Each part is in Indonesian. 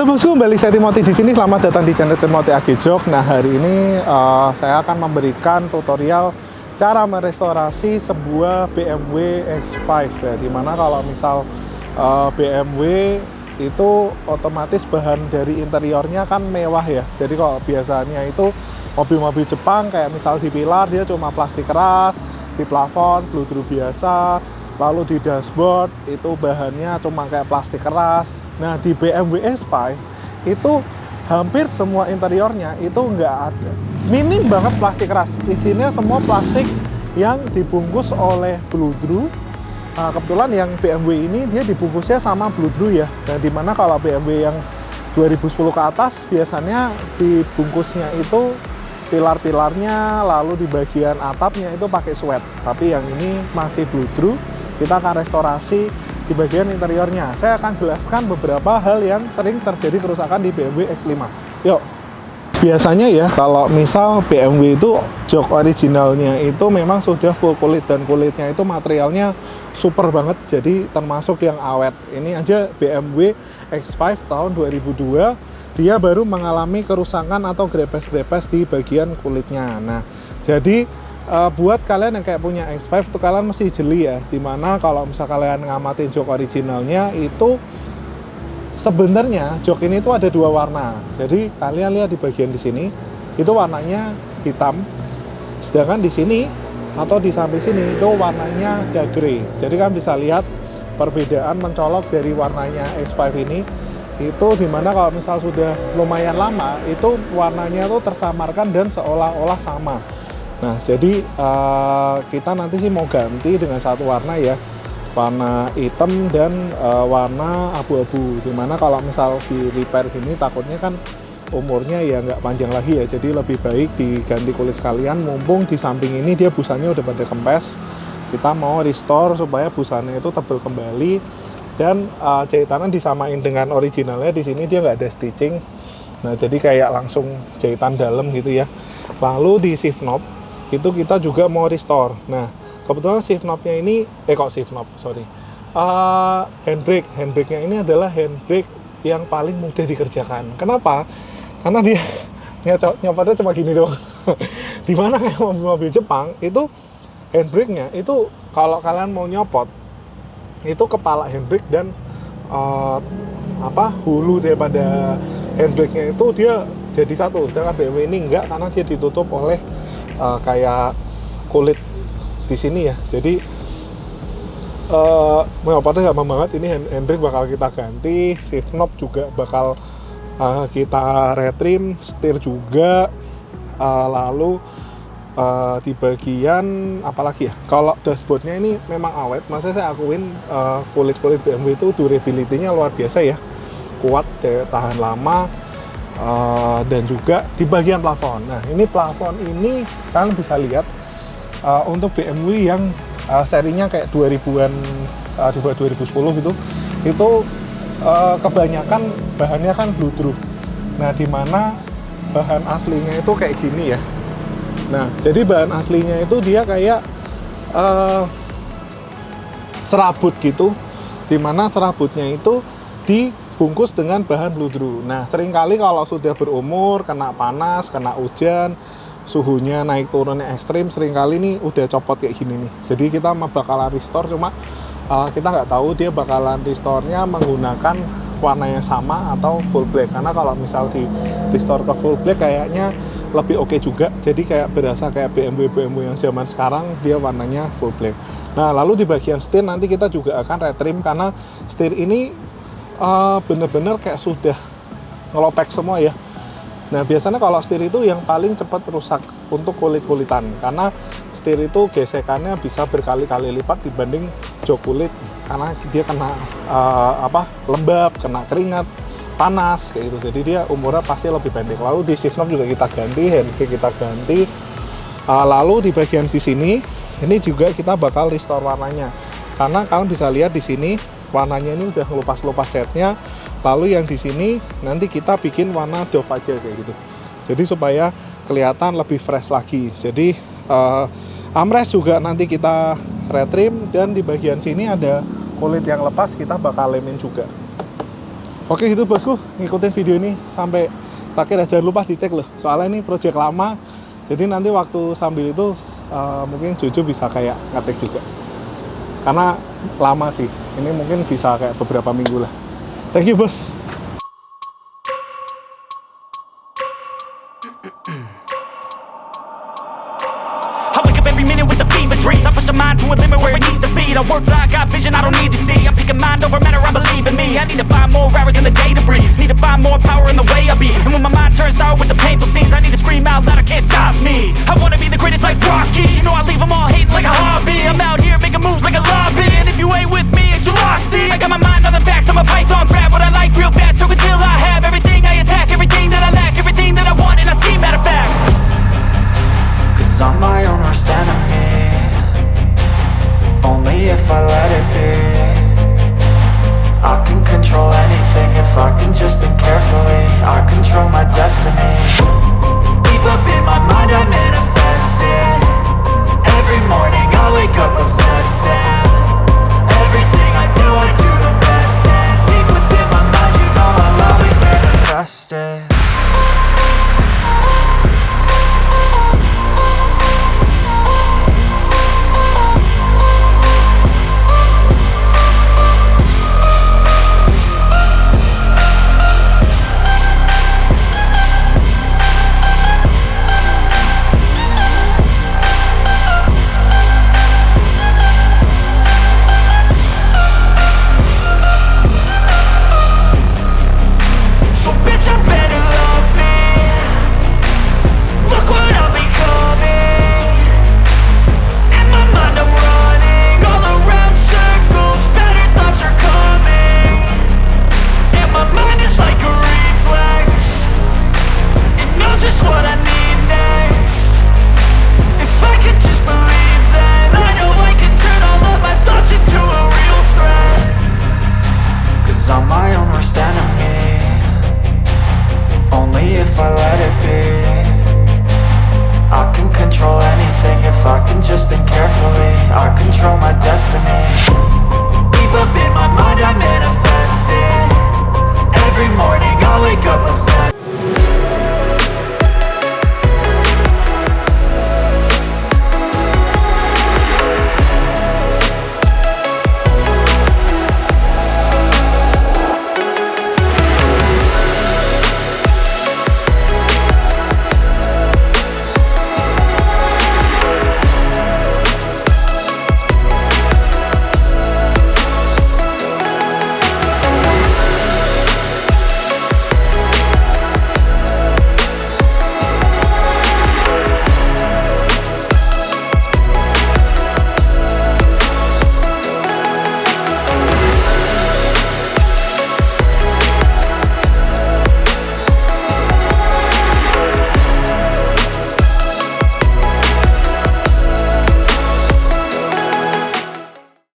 Halo bosku, kembali saya Timothy di sini. Selamat datang di channel Timothy AG Jok. Nah, hari ini saya akan memberikan tutorial cara merestorasi sebuah BMW X5 ya. Dimana kalau misal BMW itu otomatis bahan dari interiornya kan mewah ya. Jadi kalau biasanya itu mobil-mobil Jepang kayak misal di pilar dia cuma plastik keras, di plafon bludru biasa, lalu di dashboard itu bahannya cuma kayak plastik keras. Nah, di BMW X5 itu hampir semua interiornya itu nggak ada, minim banget plastik keras. Isinya semua plastik yang dibungkus oleh bludru. Nah, kebetulan yang BMW ini dia dibungkusnya sama bludru ya. Dan dimana kalau BMW yang 2010 ke atas biasanya dibungkusnya itu pilar-pilarnya, lalu di bagian atapnya itu pakai sweat. Tapi yang ini masih bludru. Kita akan restorasi di bagian interiornya. Saya akan jelaskan beberapa hal yang sering terjadi kerusakan di BMW X5. Yuk. Biasanya ya, kalau misal BMW itu jok originalnya itu memang sudah full kulit, dan kulitnya itu materialnya super banget, jadi termasuk yang awet. Ini aja BMW X5 tahun 2002, dia baru mengalami kerusakan atau grepes-grepes di bagian kulitnya. Nah, jadi buat kalian yang kayak punya X5 itu kalian mesti jeli ya, dimana kalau misal kalian ngamatin jok originalnya itu sebenarnya jok ini tuh ada dua warna. Jadi kalian lihat di bagian di sini itu warnanya hitam, sedangkan di sini atau di samping sini itu warnanya dark grey. Jadi kan bisa lihat perbedaan mencolok dari warnanya X5 ini. Itu dimana kalau misal sudah lumayan lama itu warnanya tuh tersamarkan dan seolah-olah sama. Nah, jadi kita nanti sih mau ganti dengan satu warna ya, warna hitam dan warna abu-abu. Dimana kalau misal di repair gini takutnya kan umurnya ya nggak panjang lagi ya, jadi lebih baik diganti kulit sekalian. Mumpung di samping ini dia busanya udah pada kempes, kita mau restore supaya busanya itu tebal kembali dan jahitannya disamain dengan originalnya. Di sini dia nggak ada stitching, nah jadi kayak langsung jahitan dalam gitu ya. Lalu di shift knob itu kita juga mau restore. Nah, kebetulan shift knob-nya ini handbrake-nya ini adalah handbrake yang paling mudah dikerjakan. Kenapa? Karena dia nyopotnya cuma gini doang. Dimana kayak mobil-mobil Jepang itu handbrake-nya itu kalau kalian mau nyopot itu kepala handbrake dan hulu daripada handbrake-nya itu dia jadi satu. Sedangkan BMW ini enggak, karena dia ditutup oleh kayak kulit di sini ya. Jadi pada gampang banget. Ini handbrake bakal kita ganti, shift knob juga bakal kita retrim, setir juga, lalu di bagian apalagi ya, kalau dashboardnya ini memang awet. Maksudnya saya akuin kulit-kulit BMW itu durability-nya luar biasa ya, kuat, tahan lama. Dan juga di bagian plafon. Nah, ini plafon ini kalian bisa lihat untuk BMW yang serinya kayak 2000-an, di bawah 2010 gitu, itu kebanyakan bahannya kan bludru. Nah, dimana bahan aslinya itu kayak gini ya. Nah, jadi bahan aslinya itu dia kayak serabut gitu, dimana serabutnya itu dibungkus dengan bahan bludru. Nah, seringkali kalau sudah berumur, kena panas, kena hujan, suhunya naik turunnya ekstrim, seringkali ini udah copot kayak gini nih. Jadi kita bakalan restore, cuma kita nggak tahu dia bakalan restore-nya menggunakan warna yang sama atau full black. Karena kalau misal di restore ke full black kayaknya lebih oke juga. Jadi kayak berasa kayak BMW yang zaman sekarang dia warnanya full black. Nah, lalu di bagian setir nanti kita juga akan retrim, karena setir ini bener-bener kayak sudah ngelopek semua ya. Nah, biasanya kalau setir itu yang paling cepat rusak untuk kulit-kulitan, karena setir itu gesekannya bisa berkali-kali lipat dibanding jok kulit, karena dia kena lembab, kena keringat, panas kayak gitu. Jadi dia umurnya pasti lebih pendek. Lalu di shift knob juga kita ganti, handbrake kita ganti. Lalu di bagian di sini ini juga kita bakal restore warnanya, karena kalian bisa lihat di sini warnanya ini udah ngelupas-lupas catnya. Lalu yang di sini nanti kita bikin warna doff aja kayak gitu. Jadi supaya kelihatan lebih fresh lagi. Jadi armrest juga nanti kita retrim, dan di bagian sini ada kulit yang lepas kita bakal lemin juga. Oke gitu bosku, ngikutin video ini sampai terakhir. Jangan lupa di tag loh, soalnya ini project lama. Jadi nanti waktu sambil itu mungkin Jojo bisa kayak ngetik juga. Karena lama sih, ini mungkin bisa kayak beberapa minggu lah. Thank you bos. Dreams, I push a mind to a limit where it needs to be. I work blind, got vision I don't need to see. I'm picking mind over matter, I believe in me. I need to find more hours in the day to breathe. Need to find more power in the way I be. And when my mind turns sour with the painful scenes, I need to scream out loud, I can't stop me. I wanna be the greatest like Rocky. You know I leave them all hating like a hobby. I'm out here making moves like a lobby. And if you ain't with me, it's your loss, see. I got my mind on the facts, I'm a python, grab what I like real fast. Stroke until I have everything I attack, everything that I lack, everything that I want and I see, matter of fact. Cause I'm my own worst enemy. Only if I let it be. I can control anything if I can just think carefully. I control my destiny. Deep up in my mind I manifest it. Every morning I wake up obsessed and everything I do the best. And deep within my mind you know I'll always manifest it.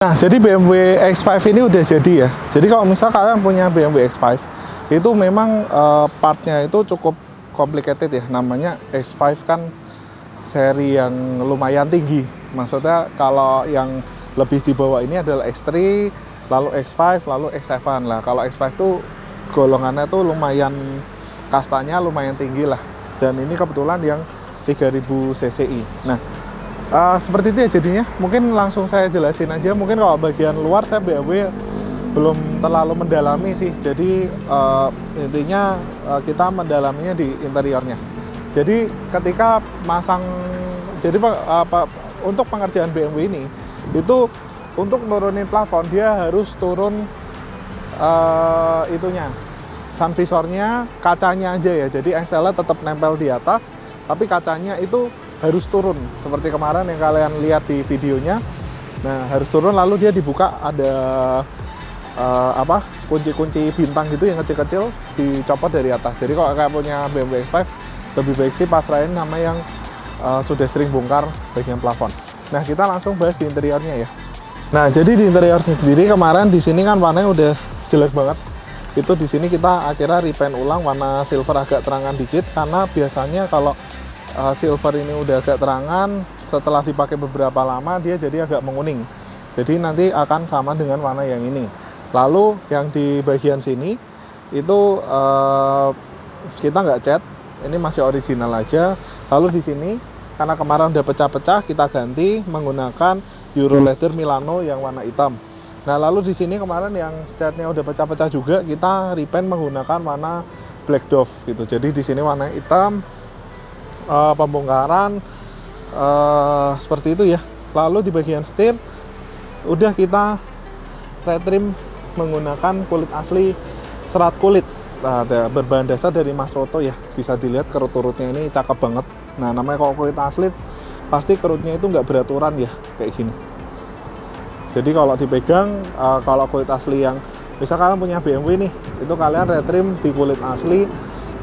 Nah, jadi BMW X5 ini udah jadi ya. Jadi kalau misal kalian punya BMW X5, itu memang partnya itu cukup complicated ya. Namanya X5 kan seri yang lumayan tinggi. Maksudnya kalau yang lebih di bawah ini adalah X3, lalu X5, lalu X7 lah. Kalau X5 tuh golongannya tuh lumayan, kastanya lumayan tinggi lah. Dan ini kebetulan yang 3000 cci. Nah, seperti itu ya jadinya. Mungkin langsung saya jelasin aja. Mungkin kalau bagian luar saya BMW belum terlalu mendalami sih. Jadi intinya kita mendalaminya di interiornya. Jadi ketika masang, jadi untuk pengerjaan BMW ini itu untuk nurunin plafon dia harus turun itunya, sun visornya, kacanya aja ya. Jadi engselnya tetap nempel di atas, tapi kacanya itu harus turun seperti kemarin yang kalian lihat di videonya. Nah, harus turun lalu dia dibuka, ada kunci-kunci bintang gitu yang kecil-kecil dicopot dari atas. Jadi kalau kayak punya BMW X5 lebih baik sih pasrahin sama yang sudah sering bongkar bagian plafon. Nah, kita langsung bahas di interiornya ya. Nah, jadi di interior sendiri kemarin di sini kan warnanya udah jelek banget. Itu di sini kita akhirnya repaint ulang warna silver agak terangan dikit, karena biasanya kalau silver ini udah agak terangan, setelah dipakai beberapa lama dia jadi agak menguning. Jadi nanti akan sama dengan warna yang ini. Lalu yang di bagian sini itu kita nggak cat, ini masih original aja. Lalu di sini karena kemarin udah pecah-pecah, kita ganti menggunakan Euro Leather Milano yang warna hitam. Nah, lalu di sini kemarin yang catnya udah pecah-pecah juga, kita repaint menggunakan warna Black Dove gitu. Jadi di sini warna hitam, pembongkaran seperti itu ya. Lalu di bagian setir udah kita retrim menggunakan kulit asli, serat kulit. Nah, berbahan dasar dari Mas Roto ya. Bisa dilihat kerut-kerutnya ini cakep banget. Nah, namanya kalau kulit asli pasti kerutnya itu nggak beraturan ya, kayak gini. Jadi kalau dipegang, kalau kulit asli yang misal kalian punya BMW nih, itu kalian retrim di kulit asli.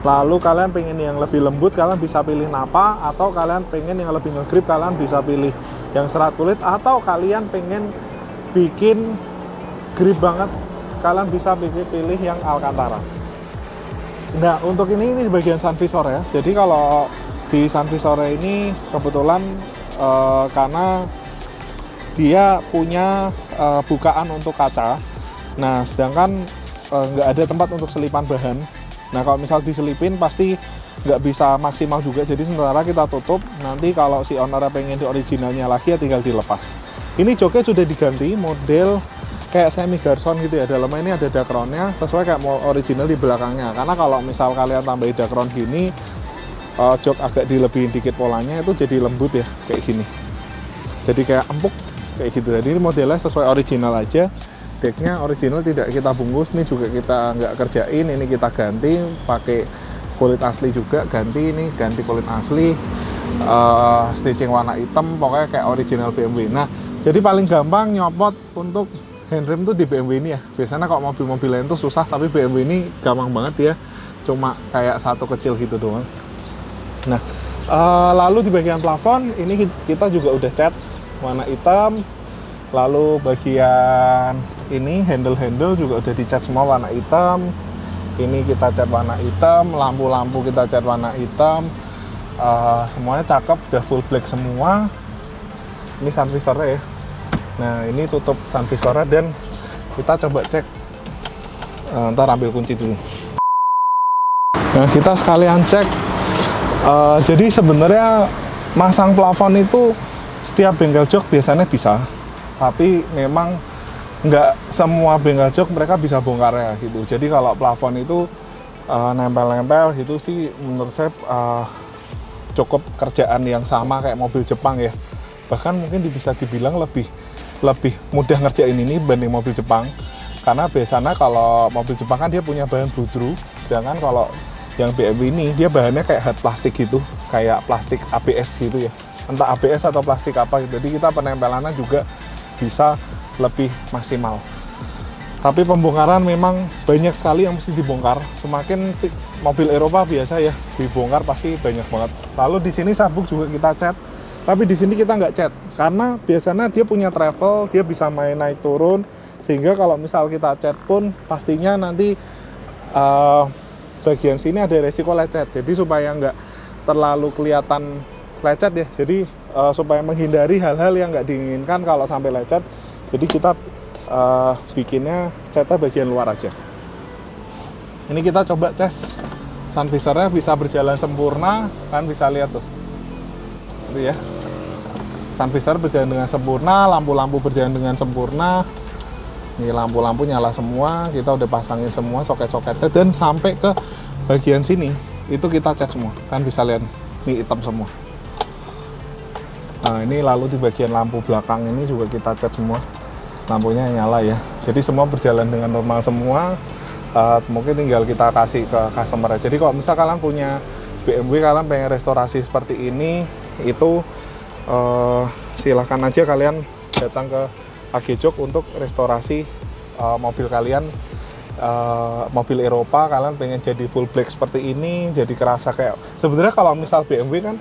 Lalu kalian pengen yang lebih lembut, kalian bisa pilih Napa. Atau kalian pengen yang lebih ngegrip, kalian bisa pilih yang serat kulit. Atau kalian pengen bikin grip banget, kalian bisa pilih yang Alcantara. Nah, untuk ini di bagian sun visor ya. Jadi kalau di sun visor ini kebetulan karena dia punya bukaan untuk kaca. Nah, sedangkan nggak ada tempat untuk selipan bahan. Nah, kalau misal diselipin pasti nggak bisa maksimal juga. Jadi sementara kita tutup. Nanti kalau si owner pengen di originalnya lagi ya tinggal dilepas. Ini joknya sudah diganti model kayak semi garson gitu ya. Dalamnya ini ada dakronnya sesuai kayak original di belakangnya. Karena kalau misal kalian tambahin dakron gini, jok agak dilebihin dikit polanya, itu jadi lembut ya, kayak gini. Jadi kayak empuk kayak gitu. Jadi ini modelnya sesuai original aja. Decknya original, tidak kita bungkus. Ini juga kita nggak kerjain, ini kita ganti pakai kulit asli juga. Ganti ini, ganti kulit asli, stitching warna hitam, pokoknya kayak original BMW. Nah, jadi paling gampang nyopot untuk handrem tuh di BMW ini ya. Biasanya kalau mobil-mobil lain tuh susah, tapi BMW ini gampang banget ya. Cuma kayak satu kecil gitu doang. Nah, lalu di bagian plafon ini kita juga udah cat warna hitam. Lalu bagian ini handle-handle juga udah dicat semua warna hitam. Ini kita cat warna hitam, lampu-lampu kita cat warna hitam. Semuanya cakep, udah full black semua. Ini sun visornya ya. Nah, ini tutup sun visornya dan kita coba cek. Ntar ambil kunci dulu. Nah, kita sekalian cek. Jadi sebenarnya masang plafon itu setiap bengkel jok biasanya bisa. Tapi memang nggak semua bengkel jok mereka bisa bongkar ya gitu. Jadi kalau plafon itu nempel-nempel gitu sih menurut saya cukup kerjaan yang sama kayak mobil Jepang ya. Bahkan mungkin bisa dibilang lebih mudah ngerjain ini dibanding mobil Jepang. Karena biasanya kalau mobil Jepang kan dia punya bahan bludru, sedangkan kalau yang BMW ini dia bahannya kayak hard plastik gitu, kayak plastik ABS gitu ya. Entah ABS atau plastik apa gitu. Jadi kita penempelannya juga bisa lebih maksimal. Tapi pembongkaran memang banyak sekali yang mesti dibongkar. Semakin mobil Eropa biasa ya dibongkar pasti banyak banget. Lalu di sini sabuk juga kita cat. Tapi di sini kita nggak cat karena biasanya dia punya travel, dia bisa main naik turun, sehingga kalau misal kita cat pun pastinya nanti bagian sini ada resiko lecet. Jadi supaya nggak terlalu kelihatan lecet ya. Jadi supaya menghindari hal-hal yang nggak diinginkan kalau sampai lecet, jadi kita bikinnya catnya bagian luar aja. Ini kita coba tes sun visornya bisa berjalan sempurna, kan bisa lihat tuh itu ya, sun visor berjalan dengan sempurna, lampu-lampu berjalan dengan sempurna. Ini lampu-lampu nyala semua, kita udah pasangin semua soket-soketnya, dan sampai ke bagian sini itu kita cat semua, kan bisa lihat ini hitam semua. Nah, ini lalu di bagian lampu belakang ini juga kita cat semua, lampunya nyala ya. Jadi semua berjalan dengan normal semua. Mungkin tinggal kita kasih ke customer aja. Jadi kalau misal kalian punya BMW, kalian pengen restorasi seperti ini, itu silahkan aja kalian datang ke AG Jok untuk restorasi mobil kalian. Mobil Eropa kalian pengen jadi full black seperti ini, jadi kerasa kayak sebenarnya kalau misal BMW kan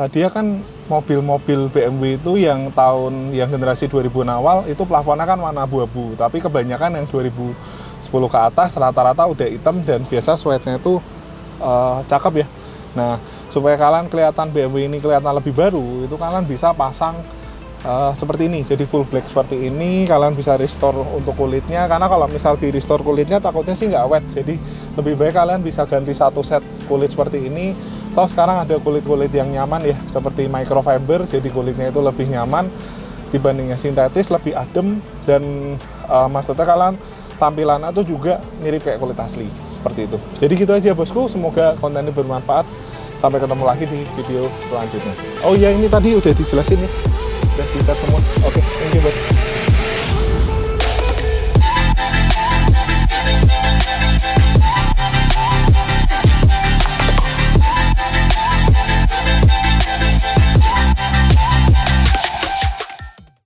dia kan mobil-mobil BMW itu yang generasi 2000 awal itu plafonnya kan warna abu-abu, tapi kebanyakan yang 2010 ke atas rata-rata udah hitam dan biasa suede-nya itu cakep ya. Nah, supaya kalian kelihatan BMW ini kelihatan lebih baru, itu kalian bisa pasang seperti ini, jadi full black seperti ini. Kalian bisa restore untuk kulitnya, karena kalau misal di restore kulitnya takutnya sih nggak wet, jadi lebih baik kalian bisa ganti satu set kulit seperti ini. Toh sekarang ada kulit-kulit yang nyaman ya, seperti microfiber, jadi kulitnya itu lebih nyaman dibandingnya sintetis, lebih adem, dan maksudnya kalian tampilannya tuh juga mirip kayak kulit asli, seperti itu. Jadi gitu aja bosku, semoga konten ini bermanfaat. Sampai ketemu lagi di video selanjutnya. Oh iya, ini tadi udah dijelasin ya, udah kita semua. Oke, thank you bos.